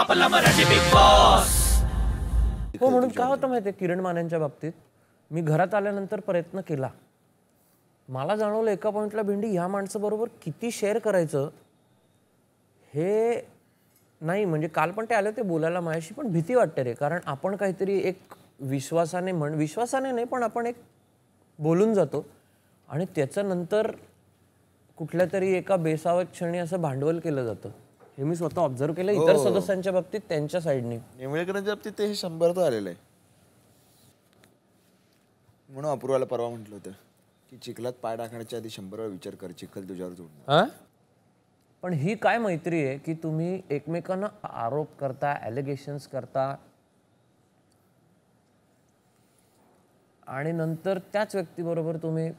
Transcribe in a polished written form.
आपला Marathi big boss. हो, म्हणून काय होतं माहिती किरण मानेंच्या बाबतीत, मी घरात आल्यानंतर प्रयत्न केला. मला जाणवलं एका पॉइंटला भेंडी ह्या माणसाबरोबर किती शेअर करायचं हे नाही. म्हणजे काल पण ते आले ते बोलायला माझ्याशी, पण भीती वाटते रे. कारण आपण काहीतरी एक विश्वासाने नाही पण आपण एक बोलून जातो आणि त्याच्या नंतर कुठल्या तरी एका बेसावत क्षणी असं भांडवल केलं जातं. हे मी स्वतः ऑब्झर्व केलं इतर सदस्यांच्या बाबतीत त्यांच्या साईडनी. नेमळेकरांच्या बाबतीत ते हे 100दा आलेलं आहे. म्हणून अपूर्वाला परवा म्हटलं होतं की चिखलात पाय टाकण्याच्या आधी 100 वेळा विचार कर, चिखल तुझ्यावर जोडणार. पण ही काय मैत्री आहे की तुम्ही एकमेकांना आरोप करता, ॲलिगेशन्स करता आणि नंतर त्याच व्यक्तीबरोबर तुम्ही